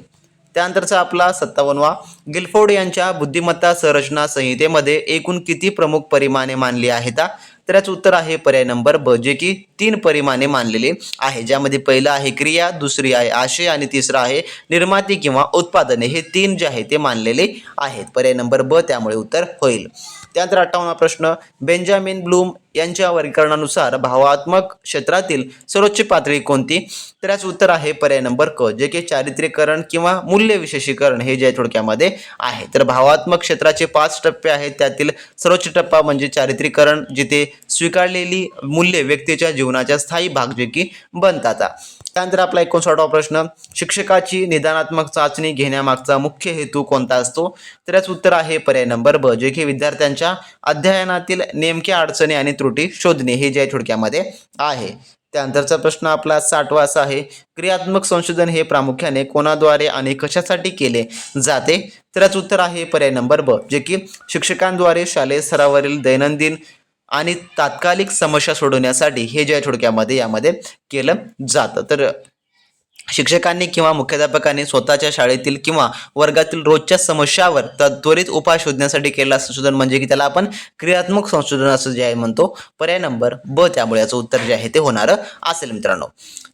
[SPEAKER 1] त्यानंतरचा आपला 57वा, गिलफोर्ड यांच्या बुद्धिमत्ता संरचना संहितेमध्ये एकूण किती प्रमुख परिमाणे मानली आहेत. तर याचं उत्तर आहे पर्याय नंबर ब, जे की 3 परिमाणे मानलेले आहे, ज्यामध्ये पहिलं आहे क्रिया, दुसरी आहे आशय आणि तिसरं आहे निर्माती किंवा उत्पादने. हे 3 जे आहे ते मानलेले आहेत. पर्याय नंबर ब त्यामुळे उत्तर होईल. त्यानंतर 58वा प्रश्न, बेंजामिन ब्लूम यांच्या वर्गीकरणानुसार भावात्मक क्षेत्रातील सर्वोच्च पातळी कोणती? तर याचं उत्तर आहे पर्याय नंबर क, जे की चारित्र्यकरण किंवा मूल्य विशेषीकरण हे जे थोडक्यामध्ये आहे. तर भावात्मक क्षेत्राचे 5 टप्पे आहेत, त्यातील सर्वोच्च टप्पा म्हणजे चारित्र्यकरण, जिथे स्वीकारलेली मूल्ये व्यक्तीच्या जीवनाचा स्थायी भाग जे की बनतात. त्यानंतर आपला 59वा प्रश्न, शिक्षकाची निदानात्मक चाचणी घेण्यामागचा मुख्य हेतू कोणता असतो? तर याचं उत्तर आहे पर्याय नंबर ब, जे की विद्यार्थ्यांच्या अध्ययनातील नेमक्या अडचणी आणि त्रुटी शोधणे हे जे थोडक्यामध्ये आहे. त्यानंतरचा प्रश्न आपला 60वा असा आहे, क्रियात्मक संशोधन हे प्रामुख्याने कोणाद्वारे आणि कशासाठी केले जाते? तर याचं उत्तर आहे पर्याय नंबर ब, जे की शिक्षकांद्वारे शालेय स्तरावरील दैनंदिन आणि तात्कालिक समस्या सोडवण्यासाठी हे जे थोडक्यामध्ये यामध्ये केलं जातं. तर शिक्षकांनी किंवा मुख्याध्यापकांनी स्वतःच्या शाळेतील किंवा वर्गातील रोजच्या समस्यावर त्वरित उपाय शोधण्यासाठी केलेलं संशोधन म्हणजे की त्याला आपण क्रियात्मक संशोधन असं जे आहे म्हणतो. पर्याय नंबर ब त्यामुळे याचं उत्तर जे आहे ते होणार असेल मित्रांनो.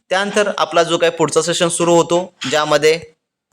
[SPEAKER 1] त्यानंतर आपला जो काही पुढचा सेशन सुरू होतो, ज्यामध्ये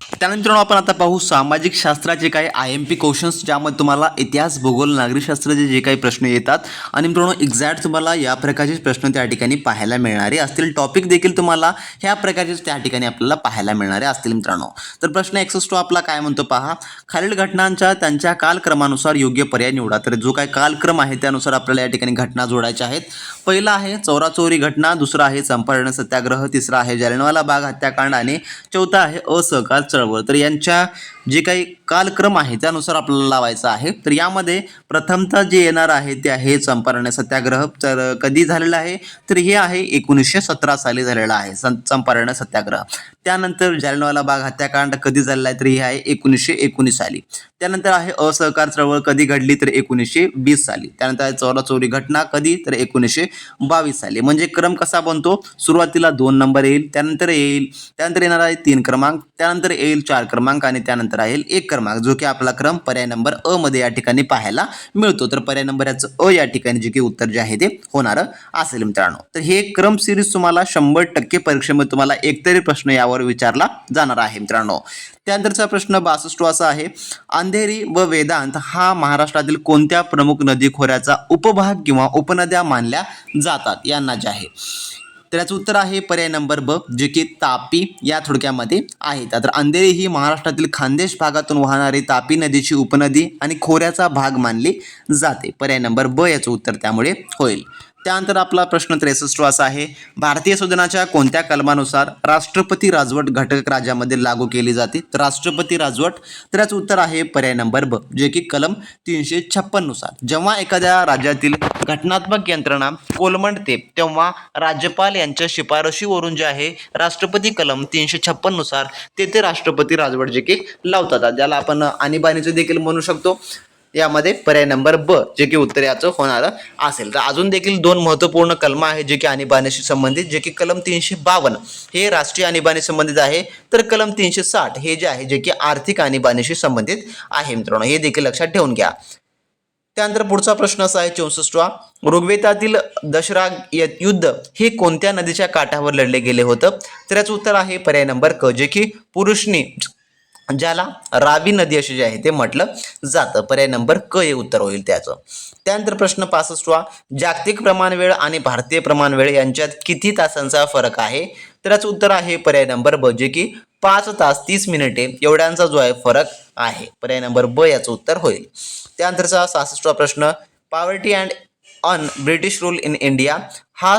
[SPEAKER 1] त्यानंतर आपण आता पाहू सामाजिक शास्त्राचे काही IMP क्वेश्चन्स, ज्यामध्ये तुम्हाला इतिहास, भूगोल, नागरिकशास्त्राचे जे काही प्रश्न येतात आणि मित्रांनो एक्झॅक्ट तुम्हाला या प्रकारचे प्रश्न त्या ठिकाणी पाहायला मिळणारे असतील. टॉपिक देखील तुम्हाला ह्या प्रकारचे त्या ठिकाणी आपल्याला पाहायला मिळणारे असतील मित्रांनो. तर प्रश्न 61 आपला काय म्हणतो पहा, खालील घटनांच्या त्यांच्या कालक्रमानुसार योग्य पर्याय निवडा. तर जो काही कालक्रम आहे त्यानुसार आपल्याला या ठिकाणी घटना जोडायच्या आहेत. पहिला आहे चौराचौरी घटना, दुसरा आहे चंपारण सत्याग्रह, तिसरा आहे जालियनवाला बाग हत्याकांड आणि चौथा आहे असहकार चळवळ. तर यांच्या जे काही कालक्रम आहे त्यानुसार आपल्याला लावायचं आहे. तर यामध्ये प्रथमतः जे येणार आहे ते आहे चंपारण सत्याग्रह. तर कधी झालेला आहे? तर हे आहे 1917 साली झालेला आहे चंपारण सत्याग्रह. त्यानंतर जालियनवाला बाग हत्याकांड कधी झालेला आहे? तर हे आहे 1919 साली. त्यानंतर आहे असहकार चळवळ कधी घडली? तर 1920 साली. त्यानंतर आहे चौराचौरी घटना कधी? तर 1922 साली. म्हणजे क्रम कसा बनतो? सुरुवातीला 2 नंबर येईल, त्यानंतर येणार आहे 3 क्रमांक, त्यानंतर येईल 4 क्रमांक आणि त्यानंतर आहे 1 क्रमांक, जो की आपला क्रम पर्याय नंबर अ मध्ये या ठिकाणी पाहायला मिळतो. तर पर्याय नंबर याचं अ या ठिकाणी जे की उत्तर जे आहे ते होणार असेल मित्रांनो. तर हे क्रम सिरीज तुम्हाला 100% परीक्षेमध्ये तुम्हाला एकतरी प्रश्न यावर विचारला जाणार आहे मित्रांनो. त्यानंतरचा प्रश्न 62 असा आहे, अंधेरी व वेदांत हा महाराष्ट्रातील कोणत्या प्रमुख नदी खोऱ्याचा उपभाग किंवा उपनद्या मानल्या जातात? यांना जे आहे तर याचं उत्तर आहे पर्याय नंबर ब, जे की तापी या थोडक्यामध्ये आहे. तर अंधेरी ही महाराष्ट्रातील खानदेश भागातून वाहणारी तापी नदीची उपनदी आणि खोऱ्याचा भाग मानली जाते. पर्याय नंबर ब याचं उत्तर त्यामुळे होईल. त्यानंतर आपला प्रश्न 63 असा आहे, भारतीय संविधानाच्या कोणत्या कलमानुसार राष्ट्रपती राजवट घटक राज्यामध्ये लागू केली जाते? तर राष्ट्रपती राजवट, तर याचं उत्तर आहे पर्याय नंबर ब, जे की कलम 356 नुसार. जेव्हा एखाद्या राज्यातील घटनात्मक यंत्रणा कोलमडते तेव्हा राज्यपाल यांच्या शिफारशीवरून जे आहे राष्ट्रपती कलम 356 नुसार तेथे राष्ट्रपती राजवट जे की लावतात, ज्याला आपण आणीबाणीचं देखील म्हणू शकतो. यामध्ये पर्याय नंबर ब जे की उत्तर याचं होणार असेल. तर अजून देखील 2 महत्त्वपूर्ण कलम आहे जे की आणीबाणीशी संबंधित, जे की कलम 352 हे राष्ट्रीय आणीबाणी संबंधित आहे, तर कलम 360 हे जे आहे जे की आर्थिक आणीबाणीशी संबंधित आहे मित्रांनो. हे देखील लक्षात ठेवून घ्या. त्यानंतर पुढचा प्रश्न असा आहे 64वा, ऋग्वेदातील दशराग युद्ध हे कोणत्या नदीच्या काठावर लढले गेले होतं? तर याचं उत्तर आहे पर्याय नंबर क, जे की पुरुषनी, ज्याला रावी नदी असे जे आहे ते म्हटलं जातं. पर्याय नंबर क हे उत्तर होईल त्याचं. त्यानंतर प्रश्न 65वा, जागतिक प्रमाणवेळ आणि भारतीय प्रमाणवेळ यांच्यात किती तासांचा फरक आहे? तर याचं उत्तर आहे पर्याय नंबर ब, जे की 5 तास 30 मिनिटे एवढ्यांचा जो आहे फरक आहे. पर्याय नंबर ब याचं उत्तर होईल. त्यानंतरचा 66वा प्रश्न, poverty and on British rule in India हा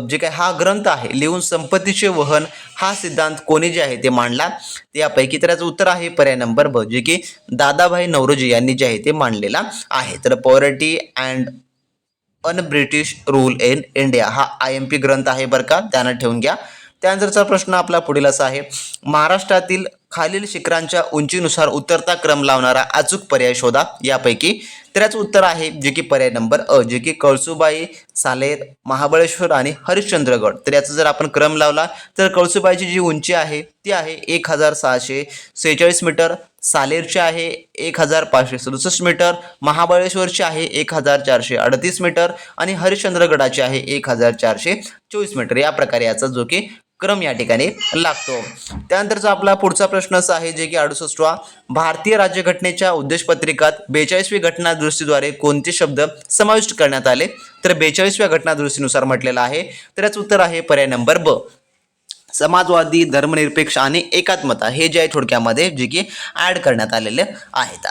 [SPEAKER 1] जे काय हा ग्रंथ आहे लिहून संपत्तीचे वहन हा सिद्धांत कोणी जे आहे ते मांडला? यापैकी तर याचं उत्तर आहे पर्याय नंबर ब, जे की दादाभाई नौरोजी यांनी जे आहे ते मांडलेला आहे. तर poverty and un British rule in India हा IMP ग्रंथ आहे बरं का, ध्यानात ठेवून घ्या. त्यानंतरचा प्रश्न आपला पुढील असा आहे, महाराष्ट्रातील खालील शिखरांच्या उंचीनुसार उतरता क्रम लावणारा अचूक पर्याय शोधा यापैकी. तर याचं उत्तर आहे जे की पर्याय नंबर अ, जे की कळसुबाई, सालेर, महाबळेश्वर आणि हरिश्चंद्रगड. तर याचा जर आपण क्रम लावला तर कळसुबाईची जी उंची आहे ती आहे 1646 मीटर, सालेरची आहे 1567 मीटर, महाबळेश्वरची आहे 1438 मीटर आणि हरिश्चंद्रगडाची आहे 1424 मीटर. या प्रकारे याचा जो की क्रम या ठिकाणी लागतो. त्यानंतरचा आपला पुढचा प्रश्न असा आहे जे की 68वा. भारतीय राज्यघटनेच्या उद्देशपत्रिकात 42वी घटना दुरुस्तीद्वारे कोणते शब्द समाविष्ट करण्यात आले. तर 42व्या घटना दुरुस्तीनुसार म्हटलेलं आहे. तर याचं उत्तर आहे पर्याय नंबर ब, समाजवादी, धर्मनिरपेक्ष आणि एकात्मता हे जे आहे थोडक्यामध्ये जे की ॲड करण्यात आलेले आहेत.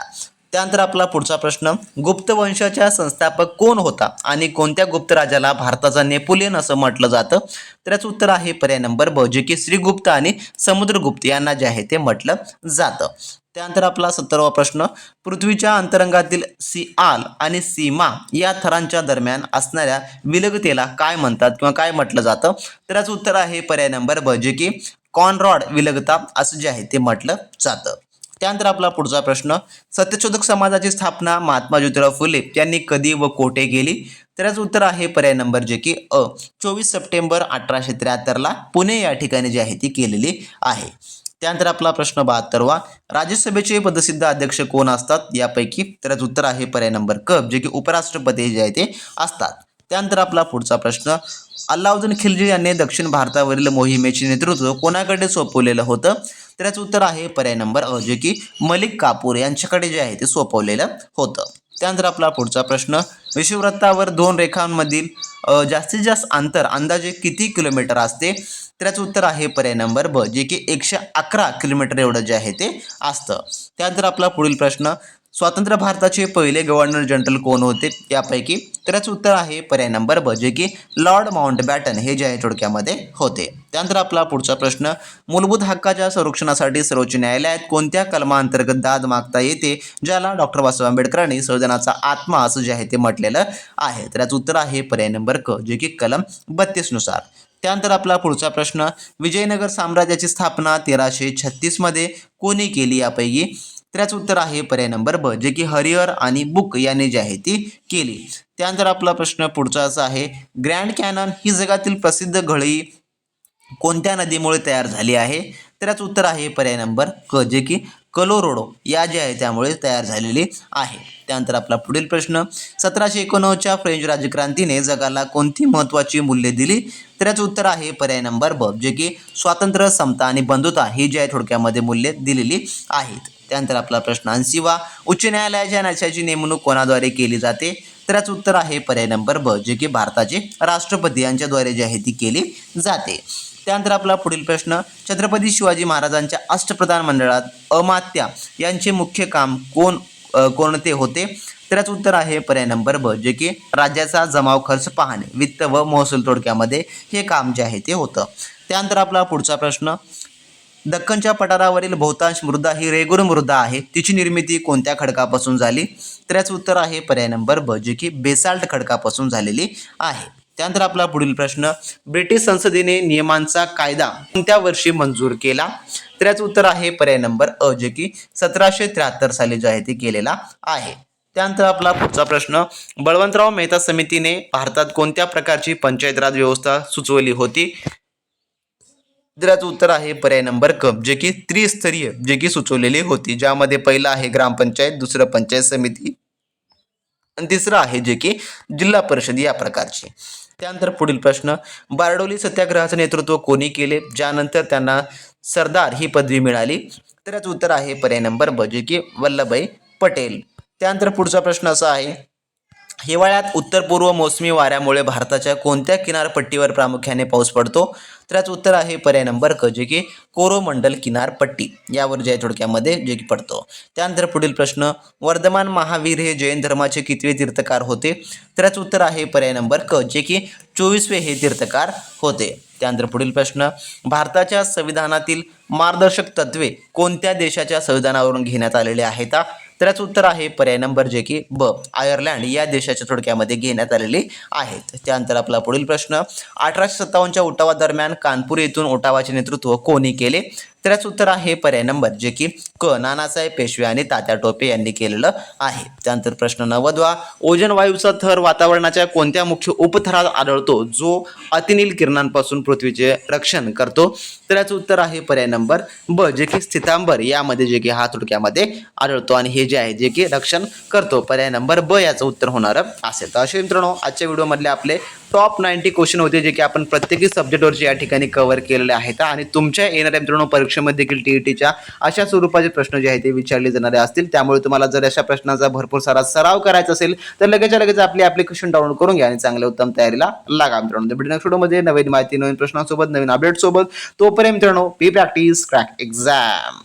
[SPEAKER 1] त्यानंतर आपला पुढचा प्रश्न, गुप्त वंशाचा संस्थापक कोण होता आणि कोणत्या गुप्त राजाला भारताचा नेपोलियन असं म्हटलं जातं. तर याचं उत्तर आहे पर्याय नंबर ब, जे की श्रीगुप्त आणि समुद्रगुप्त यांना जे आहे ते म्हटलं जातं. त्यानंतर आपला 17वा प्रश्न, पृथ्वीच्या अंतरंगातील सिआल आणि सीमा या थरांच्या दरम्यान असणाऱ्या विलगतेला काय म्हणतात किंवा काय म्हटलं जातं. तर याचं उत्तर आहे पर्याय नंबर ब, जे की कॉनरॉड विलगता असं जे आहे ते म्हटलं जातं. त्यानंतर आपला पुढचा प्रश्न, सत्यशोधक समाजाची स्थापना महात्मा ज्योतिराव फुले यांनी कधी व कोठे केली. तर याचं उत्तर आहे पर्याय नंबर जे की अ, 24 सप्टेंबर 1873ला पुणे या ठिकाणी जी आहे ती केलेली आहे. त्यानंतर आपला प्रश्न 72वा, राज्यसभेचे पदसिद्ध अध्यक्ष कोण असतात यापैकी. तर याचं उत्तर आहे पर्याय नंबर क, जे की उपराष्ट्रपती जे आहे ते असतात. त्यानंतर आपला पुढचा प्रश्न, अल्लाउद्दीन खिल्जी यांनी दक्षिण भारतावरील मोहिमेचे नेतृत्व कोणाकडे सोपवलेलं होतं. तर याचं उत्तर आहे पर्याय नंबर अ, जे की मलिक काफूर यांच्याकडे जे आहे ते सोपवलेलं होतं. त्यानंतर आपला पुढचा प्रश्न, विषुववृत्तावर दोन रेखांमधील जास्तीत जास्त अंतर अंदाजे किती किलोमीटर असते. तर याचं उत्तर आहे पर्याय नंबर ब, जे की 111 किलोमीटर एवढं जे आहे ते असतं. त्यानंतर आपला पुढील प्रश्न, स्वतंत्र भारताचे पहिले गव्हर्नर जनरल कोण होते यापैकी. तर याचं उत्तर आहे पर्याय नंबर ब, जे की लॉर्ड माउंटबॅटन हे जे आहे थोडक्यामध्ये होते. त्यानंतर आपला पुढचा प्रश्न, मूलभूत हक्काच्या संरक्षणासाठी सर्वोच्च न्यायालयात कोणत्या कलमांतर्गत दाद मागता येते ज्याला डॉक्टर बाबासाहेब आंबेडकरांनी संविधानाचा आत्मा असं जे आहे ते म्हटलेलं आहे. तर याचं उत्तर आहे पर्याय नंबर क, जे की कलम 32 नुसार. त्यानंतर आपला पुढचा प्रश्न, विजयनगर साम्राज्याची स्थापना 1336 मध्ये कोणी केली यापैकी. तर याचं उत्तर आहे पर्याय नंबर ब, जे की हरिहर आणि बुक यांनी जी आहे ती केली. त्यानंतर आपला प्रश्न पुढचा असा आहे, ग्रँड कॅनन ही जगातील प्रसिद्ध घळई कोणत्या नदीमुळे तयार झाली आहे. तर याचं उत्तर आहे पर्याय नंबर क, जे की कलोरोडो या जे आहे त्यामुळे तयार झालेली आहे. त्यानंतर आपला पुढील प्रश्न, 1791च्या फ्रेंच राज्यक्रांतीने जगाला कोणती महत्त्वाची मूल्ये दिली. तर याचं उत्तर आहे पर्याय नंबर ब, जे की स्वातंत्र्य, समता आणि बंधुता ही जी आहे थोडक्यामध्ये मूल्ये दिलेली आहेत. त्यानंतर आपला प्रश्न 80वा, उच्च न्यायालयाच्या न्यायाधीशाची नेमणूक कोणाद्वारे केली जाते. तर याचं उत्तर आहे पर्याय नंबर ब, जे की भारताचे राष्ट्रपती यांच्याद्वारे जी आहे ती केली जाते. त्यानंतर आपला पुढील प्रश्न, छत्रपती शिवाजी महाराजांच्या अष्टप्रधान मंडळात अमात्या यांचे मुख्य काम कोणते होते. तर याचं उत्तर आहे पर्याय नंबर ब, जे की राज्याचा जमाव खर्च पाहणे, वित्त व महसूल थोडक्यामध्ये हे काम जे आहे ते होतं. त्यानंतर आपला पुढचा प्रश्न, दख्खनच्या पठारावरील बहुतांश मृदा ही रेगूर मृदा आहे, तिची निर्मिती कोणत्या खडकापासून झाली. तर याचं उत्तर आहे पर्याय नंबर ब, जे की बेसाल्ट खडकापासून झालेली आहे. त्यानंतर आपला पुढील प्रश्न, ब्रिटिश संसदेने नियमांचा कायदा कोणत्या वर्षी मंजूर केला. तर याचं उत्तर आहे पर्याय नंबर अ, जे की 1773 साली जे आहे ते केलेला आहे. त्यानंतर आपला पुढचा प्रश्न, बळवंतराव मेहता समितीने भारतात कोणत्या प्रकारची पंचायत राज व्यवस्था सुचवली होती. तर याचं उत्तर आहे पर्याय नंबर क, जे की त्रिस्तरीय जे की सुचवलेली होती, ज्यामध्ये पहिलं आहे ग्रामपंचायत, दुसरं पंचायत समिती आणि तिसरं आहे जे की जिल्हा परिषद या प्रकारची. त्यानंतर पुढील प्रश्न, बारडोली सत्याग्रहाचं नेतृत्व कोणी केले ज्यानंतर त्यांना सरदार ही पदवी मिळाली. तर याचं उत्तर आहे पर्याय नंबर ब, जे की वल्लभभाई पटेल. त्यानंतर पुढचा प्रश्न असा आहे, हिवाळ्यात उत्तर पूर्व मोसमी वाऱ्यामुळे भारताच्या कोणत्या किनारपट्टीवर प्रामुख्याने पाऊस पडतो. तर याचं उत्तर आहे पर्याय नंबर क, जे की कोरोमंडल किनारपट्टी यावर जे थोडक्यामध्ये जे की पडतो. त्यानंतर पुढील प्रश्न, वर्धमान महावीर हे जैन धर्माचे कितवे तीर्थकार होते. तर याचं उत्तर आहे पर्याय नंबर क, जे की 24वे हे तीर्थकार होते. त्यानंतर पुढील प्रश्न, भारताच्या संविधानातील मार्गदर्शक तत्वे कोणत्या देशाच्या संविधानावरून घेण्यात आलेले आहेत. तर याचं उत्तर आहे पर्याय नंबर जे की ब, आयर्लंड या देशाच्या थोडक्यामध्ये घेण्यात आलेली आहेत. त्यानंतर आपला पुढील प्रश्न, 1857च्या उठावादरम्यान कानपूर येथून उठावाचे नेतृत्व कोणी केले. तर याचं उत्तर आहे पर्याय नंबर जे की क नानासाहेब पेशवे आणि तात्या टोपे यांनी केलेलं आहे. त्यानंतर प्रश्न 90वा, ओझोन वायूचा थर वातावरणाच्या कोणत्या मुख्य उपथरात आढळतो जो अतिनील किरणांपासून पृथ्वीचे रक्षण करतो? तर याचं उत्तर आहे पर्याय नंबर ब जे की स्थितांबर यामध्ये जे की हा थोडक्यामध्ये आढळतो आणि हे जे आहे जे की रक्षण करतो. पर्याय नंबर ब याचं उत्तर होणार असेल. तर असे मित्रांनो आजच्या व्हिडिओमधले आपले टॉप 90 क्वेश्चन होते जे की आपण प्रत्येकी सब्जेक्टवरचे या ठिकाणी कव्हर केलेले आहेत आणि तुमच्या येणाऱ्या मित्रांनो परीक्षेमध्ये देखील टीईटीच्या अशा स्वरूपाचे प्रश्न जे आहेत ते विचारले जाणारे असतील. त्यामुळे तुम्हाला जर अशा प्रश्नांचा भरपूर सारा सराव करायचा असेल तर लगेच आपली ॲप्लिकेशन डाउनलोड करून घ्या आणि चांगल्या उत्तम तयारीला लागा मित्रांनो. भेटू नेक्स्ट व्हिडिओमध्ये नवीन माहिती नवीन प्रश्नांसोबत नवीन अपडेट सोबत. तोपर्यंत मित्रांनो बी प्रॅक्टिस क्रॅक एक्झाम.